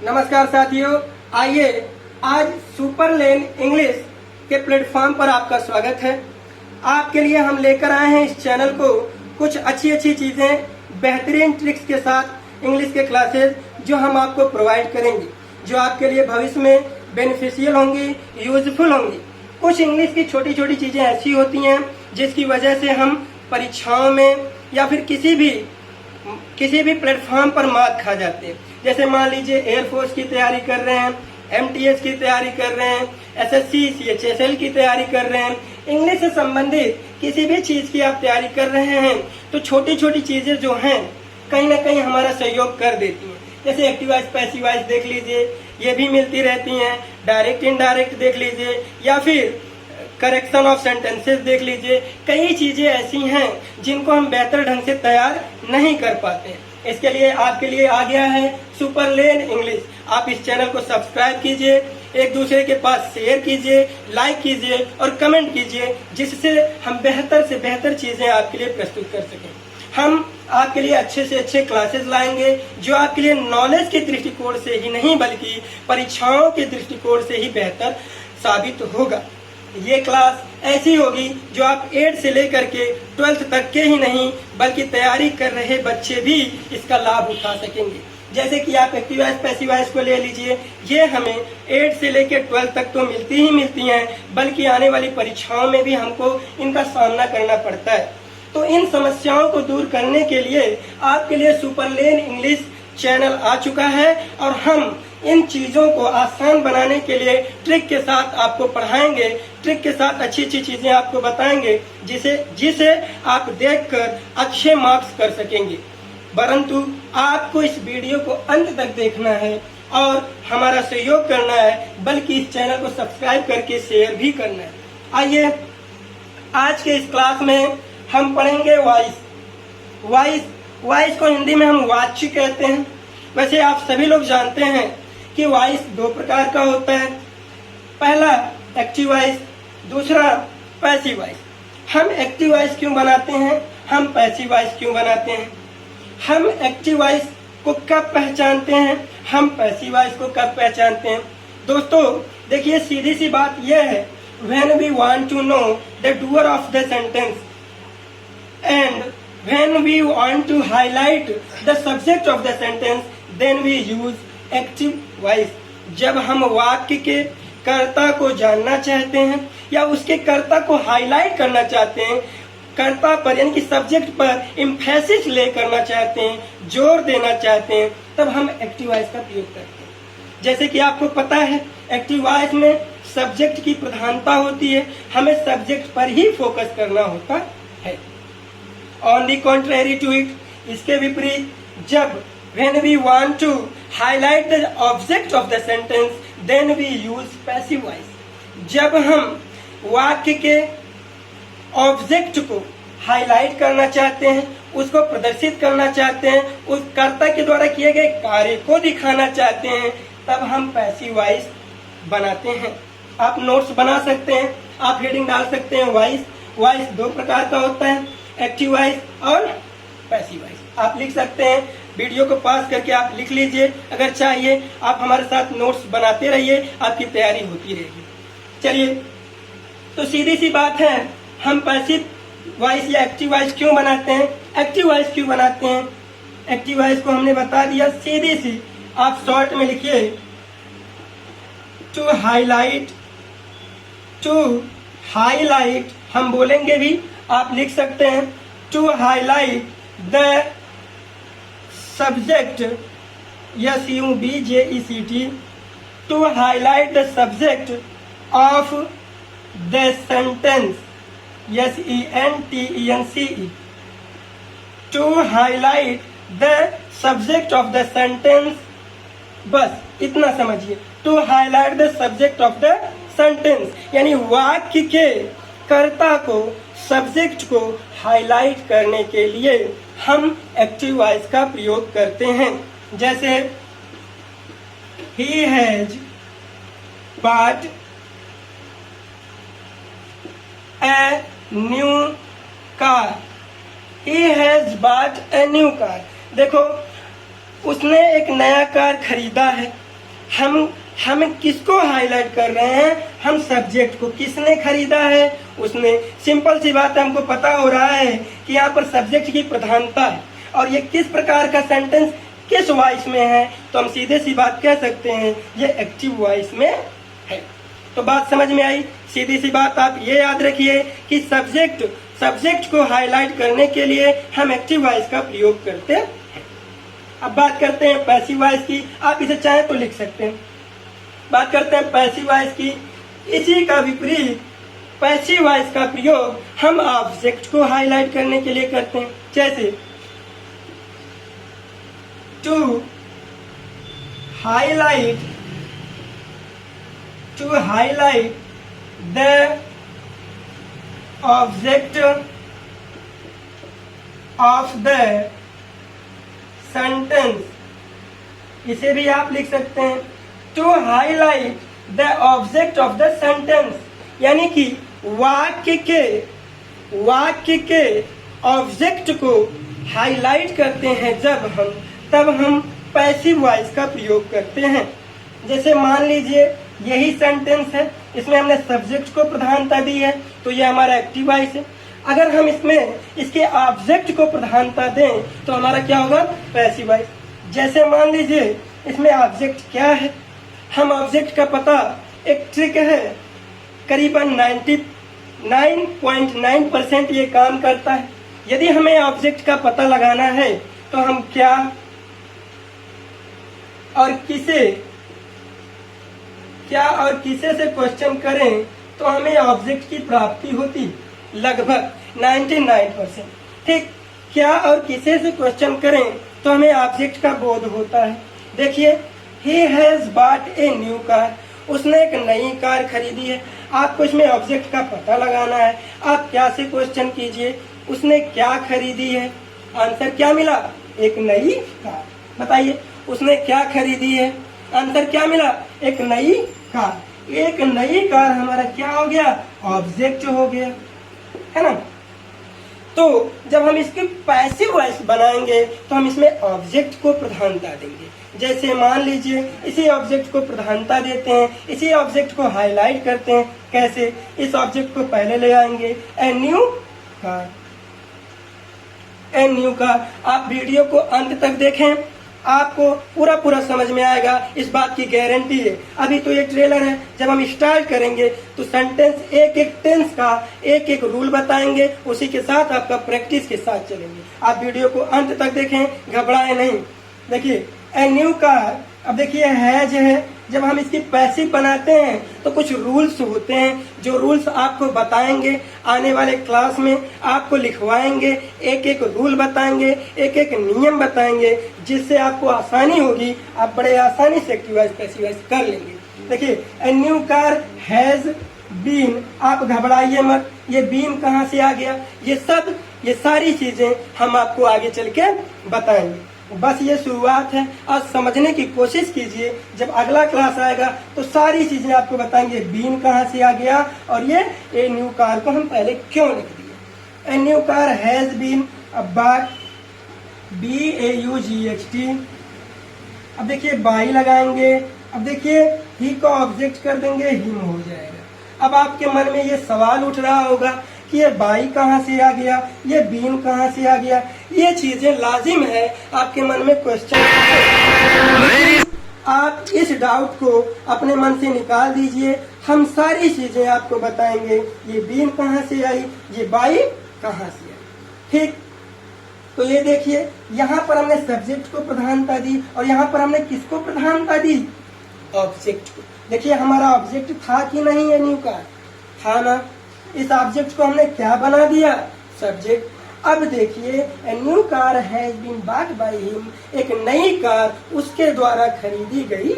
नमस्कार साथियों, आइए आज सुपर लेन इंग्लिश के प्लेटफॉर्म पर आपका स्वागत है। आपके लिए हम लेकर आए हैं इस चैनल को कुछ अच्छी चीजें, बेहतरीन ट्रिक्स के साथ इंग्लिश के क्लासेस जो हम आपको प्रोवाइड करेंगे, जो आपके लिए भविष्य में बेनिफिशियल होंगी, यूजफुल होंगी। कुछ इंग्लिश की छोटी चीजें ऐसी होती हैं जिसकी वजह से हम परीक्षाओं में या फिर किसी भी प्लेटफॉर्म पर मात खा जाते हैं। जैसे मान लीजिए एयरफोर्स की तैयारी कर रहे हैं, MTS की तैयारी कर रहे हैं, SSC CHSL की तैयारी कर रहे हैं, इंग्लिश से संबंधित किसी भी चीज की आप तैयारी कर रहे हैं तो छोटी चीजें जो हैं कहीं ना कहीं हमारा सहयोग कर देती हैं। जैसे एक्टिव वॉइस, पैसिव वॉइस देख लीजिए, ये भी मिलती रहती हैं। डायरेक्ट इनडायरेक्ट देख लीजिए, या फिर करेक्शन ऑफ सेंटेंसेस देख लीजिए। कई चीजें ऐसी हैं जिनको हम बेहतर ढंग से तैयार नहीं कर पाते। इसके लिए आपके लिए आ गया है सुपर लेन इंग्लिश। आप इस चैनल को सब्सक्राइब कीजिए, एक दूसरे के पास शेयर कीजिए, लाइक कीजिए और कमेंट कीजिए, जिससे हम बेहतर से बेहतर चीजें आपके लिए प्रस्तुत कर सकें। हम आपके लिए अच्छे से अच्छे क्लासेस लाएंगे जो आपके लिए नॉलेज के दृष्टिकोण से ही नहीं बल्कि परीक्षाओं के दृष्टिकोण से ही बेहतर साबित होगा। ये क्लास ऐसी होगी जो आप 8 से लेकर के 12th तक के ही नहीं बल्कि तैयारी कर रहे बच्चे भी इसका लाभ उठा सकेंगे। जैसे कि आप एक्टिव वॉइस, पैसिव वॉइस को ले लीजिए, ये हमें 8 से लेकर 12 तक तो मिलती हैं, बल्कि आने वाली परीक्षाओं में भी हमको इनका सामना करना पड़ता है। तो इन समस्याओं को दूर करने के लिए आपके लिए सुपर लेन इंग्लिश चैनल आ चुका है और हम इन चीजों को आसान बनाने के लिए ट्रिक के साथ आपको पढ़ाएंगे, ट्रिक के साथ अच्छी चीजें आपको बताएंगे जिसे आप देखकर अच्छे मार्क्स कर सकेंगे। परंतु आपको इस वीडियो को अंत तक देखना है और हमारा सहयोग करना है, बल्कि इस चैनल को सब्सक्राइब करके शेयर भी करना है। आइए आज के इस क्लास में हम पढ़ेंगे वॉइस को हिंदी में हम वाच्य कहते हैं। वैसे आप सभी लोग जानते हैं कि वॉइस 2 प्रकार का होता है। पहला एक्टिव वॉइस, दूसरा पैसिव वॉइस। हम एक्टिव वॉइस क्यों बनाते हैं, हम पैसिव वॉइस क्यों बनाते हैं, हम एक्टिव वॉइस को कब पहचानते हैं, हम पैसिव वॉइस को कब पहचानते हैं। दोस्तों देखिए, सीधी सी बात यह है, when we want to know the doer of the sentence and when we want to highlight the subject of the sentence, then we use active voice. जब हम वाक्य के कर्ता को जानना चाहते हैं या उसके कर्ता को हाईलाइट करना चाहते हैं, कर्ता पर यानी कि सब्जेक्ट पर एम्फेसिस ले करना चाहते हैं, जोर देना चाहते हैं, तब हम एक्टिव वॉइस का प्रयोग करते हैं। जैसे कि आपको पता है एक्टिव वॉइस में सब्जेक्ट की प्रधानता होती है, हमें सब्जेक्ट पर ही फोकस करना होता है। On the contrary to it, इसके विपरीत, जब when we want to highlight the object of the sentence, then we use passive voice। जब हम वाक्य के ऑब्जेक्ट को हाईलाइट करना चाहते हैं, उसको प्रदर्शित करना चाहते हैं, उस कर्ता के द्वारा किए गए कार्य को दिखाना चाहते हैं, तब हम पैसिव वॉइस बनाते हैं। आप नोट्स बना सकते हैं, आप हेडिंग डाल सकते हैं। वॉइस 2 प्रकार का होता है, एक्टिव वॉइस और पैसिव वॉइस। आप लिख सकते हैं, वीडियो को पास करके आप लिख लीजिए। अगर चाहिए आप हमारे साथ नोट्स बनाते रहिए, आपकी तैयारी होती रहेगी। चलिए, तो सीधी सी बात है, हम पैसिव वॉइस या एक्टिव वॉइस क्यों बनाते हैं, एक्टिव वॉइस क्यों बनाते हैं। एक्टिव वॉइस को हमने बता दिया, सीधी सी आप शॉर्ट में लिखिए, टू हाईलाइट हम बोलेंगे भी, आप लिख सकते हैं to highlight the subject, subject, to highlight the subject of the sentence, sentence, to highlight the subject of the sentence। बस इतना समझिए, to highlight the subject of the sentence यानी वाक्य के कर्ता को, सब्जेक्ट को हाईलाइट करने के लिए हम एक्टिव वॉइस का प्रयोग करते हैं। जैसे he has bought a new car, he has bought a new car। देखो, उसने एक नया कार खरीदा है। हम किसको हाईलाइट कर रहे हैं? हम सब्जेक्ट को। किसने खरीदा है? उसने। सिंपल सी बात है, हमको पता हो रहा है कि यहाँ पर सब्जेक्ट की प्रधानता है और ये किस प्रकार का सेंटेंस किस वॉइस में है, तो हम सीधे सी बात कह सकते हैं ये एक्टिव वॉइस में है। तो बात समझ में आई? सीधी सी बात आप ये याद रखिए कि सब्जेक्ट को हाईलाइट करने के लिए हम एक्टिव वॉइस का प्रयोग करते हैं। अब बात करते हैं पैसिव वॉइस की। आप इसे चाहें तो लिख सकते हैं। बात करते हैं पैसिव वॉइस की। इसी का विपरीत पैसिव वॉइस का प्रयोग हम ऑब्जेक्ट को हाईलाइट करने के लिए करते हैं। जैसे to highlight the object of the sentence, इसे भी आप लिख सकते हैं to highlight the object of the sentence, यानी कि वाक्य के ऑब्जेक्ट को हाईलाइट करते हैं तब हम पैसिव वॉइस का प्रयोग करते हैं। जैसे मान लीजिए यही सेंटेंस है, इसमें हमने सब्जेक्ट को प्रधानता दी है तो ये हमारा एक्टिव वॉइस है। अगर हम इसमें इसके ऑब्जेक्ट को प्रधानता दें तो हमारा क्या होगा? Passive voice. जैसे मान लीजिए इसमें ऑब्जेक्ट क्या है? हम ऑब्जेक्ट का पता, एक ट्रिक है, करीबन 99.9% ये काम करता है। यदि हमें ऑब्जेक्ट का पता लगाना है तो हम क्या और किसे से क्वेश्चन करें तो हमें ऑब्जेक्ट की प्राप्ति होती लगभग 99%। ठीक, क्या और किसे से क्वेश्चन करें तो हमें ऑब्जेक्ट का बोध होता है। देखिए, he has bought a new car, उसने एक नई कार खरीदी है। आपको इसमें ऑब्जेक्ट का पता लगाना है। आप क्या से क्वेश्चन कीजिए, उसने क्या खरीदी है? आंसर क्या मिला? एक नई कार। बताइए उसने क्या खरीदी है? आंसर क्या मिला? एक नई कार। एक नई कार हमारा क्या हो गया? ऑब्जेक्ट हो गया, है ना। तो जब हम इसकी पैसिव वॉइस बनाएंगे तो हम इसमें ऑब्जेक्ट को प्रधानता देंगे। जैसे मान लीजिए इसी ऑब्जेक्ट को प्रधानता देते हैं, इसी ऑब्जेक्ट को हाईलाइट करते हैं। कैसे? इस ऑब्जेक्ट को पहले ले आएंगे, ए न्यू कार। आप वीडियो को अंत तक देखें, आपको पूरा समझ में आएगा, इस बात की गारंटी है। अभी तो ये ट्रेलर है, जब हम स्टार्ट करेंगे तो सेंटेंस एक टेंस का एक रूल बताएंगे, उसी के साथ आपका प्रैक्टिस के साथ चलेंगे। आप वीडियो को अंत तक देखें, घबराए नहीं। देखिए ए न्यू कार, अब देखिए हैज है, जब हम इसकी पैसिव बनाते हैं तो कुछ रूल्स होते हैं, जो रूल्स आपको बताएंगे आने वाले क्लास में, आपको लिखवाएंगे, एक रूल बताएंगे, एक नियम बताएंगे, जिससे आपको आसानी होगी, आप बड़े आसानी से एक्टिव वॉइस पैसिव वॉइस कर लेंगे। देखिए a new car has been, आप घबराइए मत, ये बीन कहाँ से आ गया? ये सारी चीजें हम आपको आगे चल के बताएंगे। बस ये शुरुआत है, आज समझने की कोशिश कीजिए। जब अगला क्लास आएगा तो सारी चीजें आपको बताएंगे, बीन कहाँ से आ गया और ये ए न्यू कार को हम पहले क्यों लिख दिए। A new car has been bought, BAUGHT। अब देखिए बाई लगाएंगे, अब देखिए ही को ऑब्जेक्ट कर देंगे, हिम हो जाएगा। अब आपके मन में ये सवाल उठ रहा होगा कि ये बाई कहाँ से आ गया, ये बीन कहाँ से आ गया। ये चीजें लाजिम है आपके मन में क्वेश्चन। आप इस डाउट को अपने मन से निकाल दीजिए, हम सारी चीजें आपको बताएंगे। ये बीन कहाँ से आई, ये बाई कहाँ से आई। ठीक, तो ये देखिए यहाँ पर हमने सब्जेक्ट को प्रधानता दी और यहाँ पर हमने किसको प्रधानता दी? ऑब्जेक्ट को। देखिए हमारा ऑब्जेक्ट था कि नहीं ए न्यू कार? था ना। इस ऑब्जेक्ट को हमने क्या बना दिया? सब्जेक्ट। अब देखिए a new car has been bought by him, एक नई कार उसके द्वारा खरीदी गई।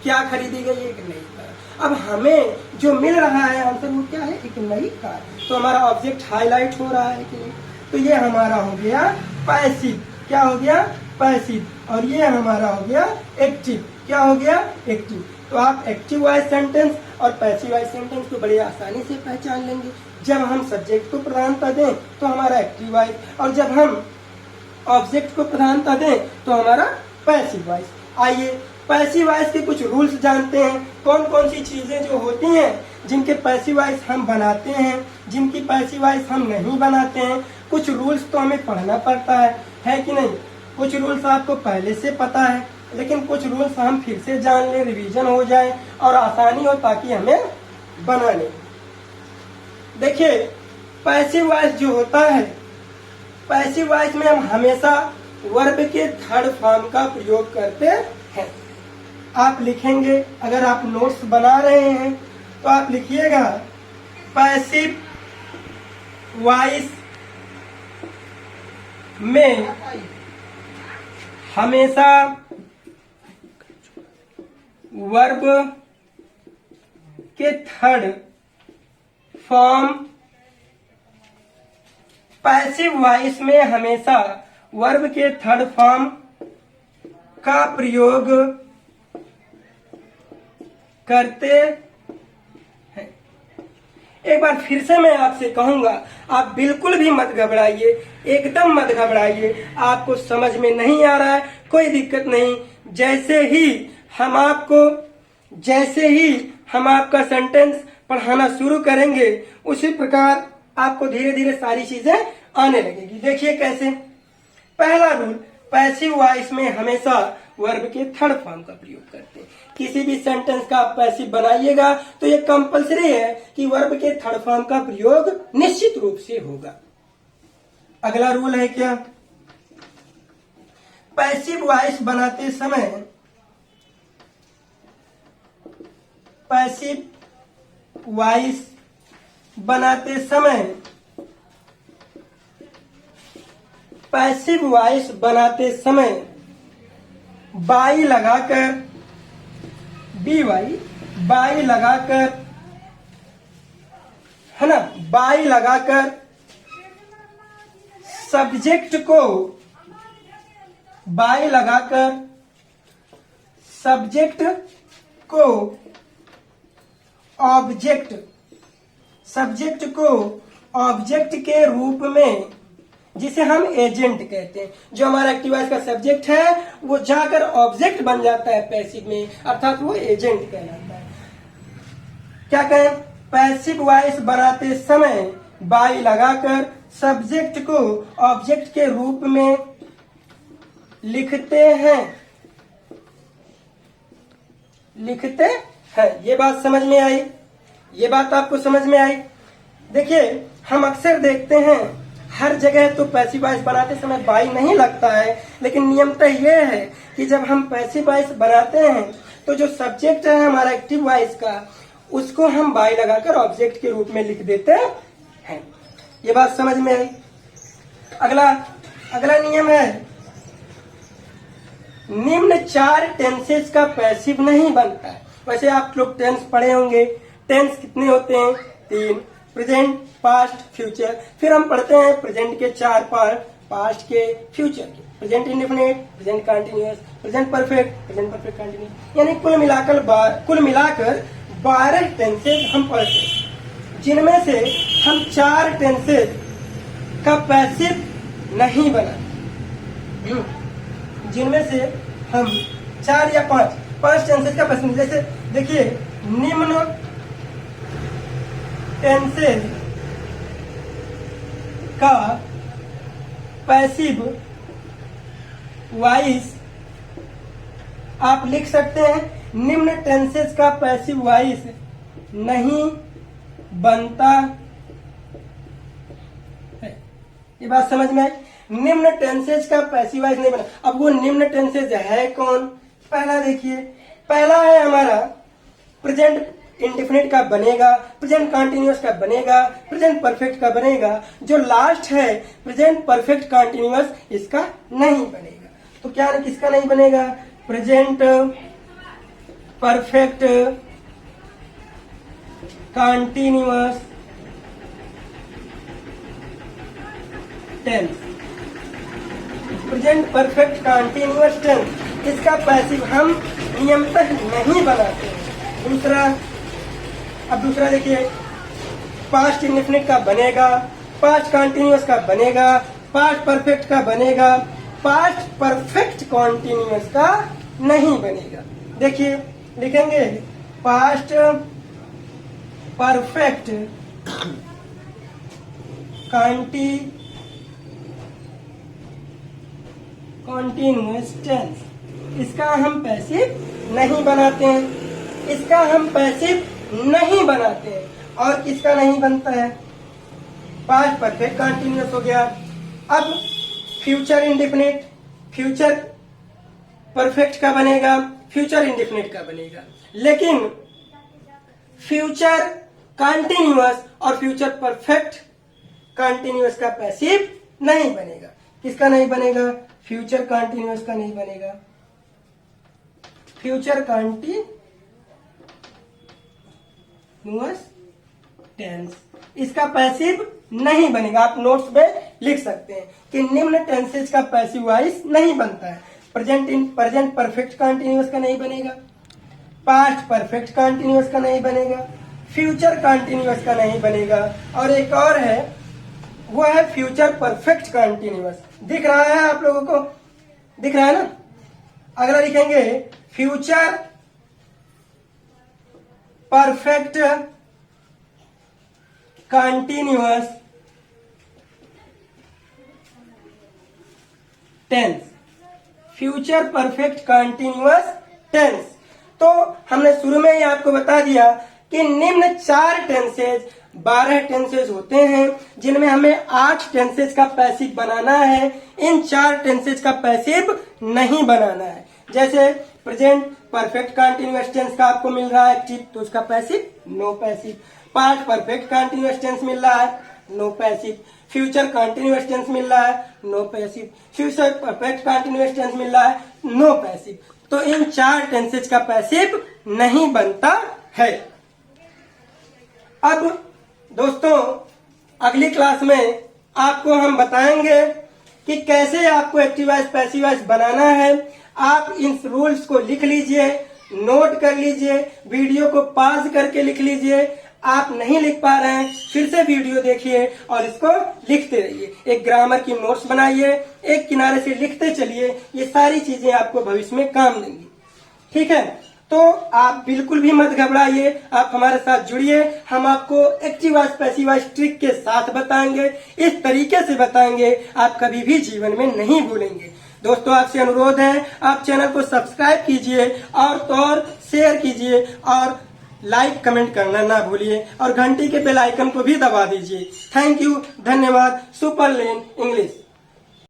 क्या खरीदी गई? एक नई कार। अब हमें जो मिल रहा है आंसर वो क्या है? एक नई कार। तो हमारा ऑब्जेक्ट हाईलाइट हो रहा है कि नहीं? तो ये हमारा हो गया पैसिव। क्या हो गया? पैसिव। और ये हमारा हो गया एक्टिव। क्या हो गया? एक्टिव। तो आप एक्टिव वॉइस सेंटेंस और पैसिव वॉइस सेंटेंस को बड़ी आसानी से पहचान लेंगे। जब हम सब्जेक्ट को प्रधानता दें तो हमारा एक्टिव वॉइस, और जब हम ऑब्जेक्ट को प्रधानता दें तो हमारा पैसिव वॉइस। आइए पैसिव वॉइस के कुछ रूल्स जानते हैं, कौन कौन सी चीजें जो होती हैं जिनके पैसिव वॉइस हम बनाते हैं, जिनकी पैसिव वॉइस हम नहीं बनाते हैं। कुछ रूल्स तो हमें पढ़ना पड़ता है कि नहीं? कुछ रूल्स आपको पहले से पता है, लेकिन कुछ रूल्स हम फिर से जान लें, रिवीजन हो जाए और आसानी हो ताकि हमें बनाने। देखिए, पैसिव वॉइस जो होता है, पैसिव वॉइस में हम हमेशा वर्ब के थर्ड फॉर्म का प्रयोग करते हैं। आप लिखेंगे, अगर आप नोट्स बना रहे हैं तो आप लिखिएगा पैसिव वॉइस में हमेशा वर्ब के थर्ड फॉर्म, पैसिव वॉइस में हमेशा वर्ब के थर्ड फॉर्म का प्रयोग करते हैं। एक बार फिर से मैं आपसे कहूंगा, आप बिल्कुल भी मत घबराइए, एकदम मत घबराइए। आपको समझ में नहीं आ रहा है, कोई दिक्कत नहीं। जैसे ही हम आपका सेंटेंस पढ़ाना शुरू करेंगे, उसी प्रकार आपको धीरे धीरे सारी चीजें आने लगेगी। देखिए कैसे। पहला रूल, पैसिव वॉइस में हमेशा वर्ब के थर्ड फॉर्म का प्रयोग करते हैं। किसी भी सेंटेंस का आप पैसिव बनाइएगा तो ये कंपलसरी है कि वर्ब के थर्ड फॉर्म का प्रयोग निश्चित रूप से होगा। अगला रूल है क्या? पैसिव वॉइस बनाते समय, पैसिव वॉइस बनाते समय, पैसिव वॉइस बनाते समय बाई लगाकर, बाई लगाकर, है ना, बाई लगाकर सब्जेक्ट को, बाई लगाकर सब्जेक्ट को ऑब्जेक्ट, सब्जेक्ट को ऑब्जेक्ट के रूप में, जिसे हम एजेंट कहते हैं, जो हमारा एक्टिव वॉइस का सब्जेक्ट है वो जाकर ऑब्जेक्ट बन जाता है पैसिव में, अर्थात वो एजेंट कहलाता है। क्या कहें? पैसिव वॉइस बनाते समय बाई लगाकर सब्जेक्ट को ऑब्जेक्ट के रूप में लिखते हैं। ये बात समझ में आई? ये बात आपको समझ में आई? देखिए, हम अक्सर देखते हैं हर जगह तो पैसिव वॉइस बनाते समय बाई नहीं लगता है, लेकिन नियमतः यह है कि जब हम पैसिव वॉइस बनाते हैं तो जो सब्जेक्ट है हमारा एक्टिव वॉइस का, उसको हम बाई लगाकर ऑब्जेक्ट के रूप में लिख देते हैं। ये बात समझ में आई? अगला नियम है, निम्न 4 टेंसेस का पैसिव नहीं बनता है। वैसे आप लोग टेंस पढ़े होंगे। टेंस कितने होते हैं? 3, प्रेजेंट, पास्ट, फ्यूचर। फिर हम पढ़ते हैं प्रेजेंट के 4 पार्ट, पास्ट के, फ्यूचर के, present indefinite, present continuous, present perfect, present perfect continuous. यानी कुल मिलाकर 12 टेंसेस हम पढ़ते हैं, जिनमें से हम 4 टेंसेस का पैसिव नहीं बना, जिनमें से हम 4 या 5 टेंसेस का पैसिव। जैसे देखिए, निम्न टेंसेस का पैसिव वॉइस आप लिख सकते हैं, निम्न टेंसेस का पैसिव वॉइस नहीं बनता है। ये बात समझ में आई? निम्न टेंसेस का पैसिव वॉइस नहीं बना। अब वो निम्न टेंसेस है कौन? पहला देखिए, पहला है हमारा प्रेजेंट इंडेफिनिट का बनेगा, प्रेजेंट कंटिन्यूअस का बनेगा, प्रेजेंट परफेक्ट का बनेगा। जो लास्ट है प्रेजेंट परफेक्ट कंटिन्यूअस, इसका नहीं बनेगा। तो क्या किसका नहीं बनेगा? Present perfect continuous tense, present perfect continuous tense, इसका पैसिव हम नियमतः नहीं बनाते। दूसरा देखिए, पास्ट इंडेफिनिट का बनेगा, पास्ट कंटिन्यूअस का बनेगा, पास्ट परफेक्ट का बनेगा, पास्ट परफेक्ट कंटिन्यूअस का नहीं बनेगा। देखिए लिखेंगे पास्ट परफेक्ट कॉन्टिन्यूअस टेंस। इसका हम पैसिव नहीं बनाते हैं, इसका हम पैसिव नहीं बनाते हैं। और किसका नहीं बनता है? पास्ट परफेक्ट कॉन्टिन्यूअस हो गया। अब फ्यूचर इंडेफिनिट, फ्यूचर परफेक्ट का बनेगा, फ्यूचर इंडेफिनिट का बनेगा। लेकिन फ्यूचर कॉन्टिन्यूअस और फ्यूचर परफेक्ट कॉन्टिन्यूअस का पैसिव नहीं बनेगा। किसका नहीं बनेगा? फ्यूचर कॉन्टिन्यूअस का नहीं बनेगा। फ्यूचर कॉन्टिन्यूअस टेंस, इसका पैसिव नहीं बनेगा। आप नोट्स में लिख सकते हैं कि निम्न टेंसेज का पैसिव वॉइस नहीं बनता है। प्रेजेंट परफेक्ट कॉन्टिन्यूअस का नहीं बनेगा, पास्ट परफेक्ट कॉन्टिन्यूअस का नहीं बनेगा, फ्यूचर कॉन्टिन्यूअस का नहीं बनेगा, और एक और है वो है फ्यूचर परफेक्ट कॉन्टिन्यूअस। दिख रहा है आप लोगों को? दिख रहा है ना? अगला लिखेंगे future perfect continuous tense, future perfect continuous tense. तो हमने शुरू में ही आपको बता दिया कि निम्न 4 टेंसेज 12 टेंसेज होते हैं जिनमें हमें 8 टेंसेज का पैसिव बनाना है। इन 4 टेंसेज का पैसिव नहीं बनाना है। जैसे प्रेजेंट परफेक्ट कॉन्टिन्यूअस टेंस का आपको मिल रहा है एक्टिव, तो उसका passive no passive. Past perfect continuous tense मिल रहा है, no passive. Future continuous tense मिल रहा है, no passive. Future perfect continuous tense मिल रहा है, नो पैसिव। तो इन 4 टेंसेज का पैसिव नहीं बनता है। अब दोस्तों अगली क्लास में आपको हम बताएंगे कि कैसे आपको एक्टिव वॉइस पैसिव वॉइस बनाना है। आप इन रूल्स को लिख लीजिए, नोट कर लीजिए, वीडियो को पॉज करके लिख लीजिए। आप नहीं लिख पा रहे हैं, फिर से वीडियो देखिए और इसको लिखते रहिए। एक ग्रामर की नोट्स बनाइए, एक किनारे से लिखते चलिए। ये सारी चीजें आपको भविष्य में काम देंगी। ठीक है, तो आप बिल्कुल भी मत घबराइए, आप हमारे साथ जुड़िए। हम आपको active voice passive voice trick के साथ बताएंगे, इस तरीके से बताएंगे आप कभी भी जीवन में नहीं भूलेंगे। दोस्तों आपसे अनुरोध है, आप चैनल को सब्सक्राइब कीजिए और तो और शेयर कीजिए और लाइक कमेंट करना ना भूलिए और घंटी के बेल आइकन को भी दबा दीजिए। थैंक यू, धन्यवाद। सुपर लेन इंग्लिश।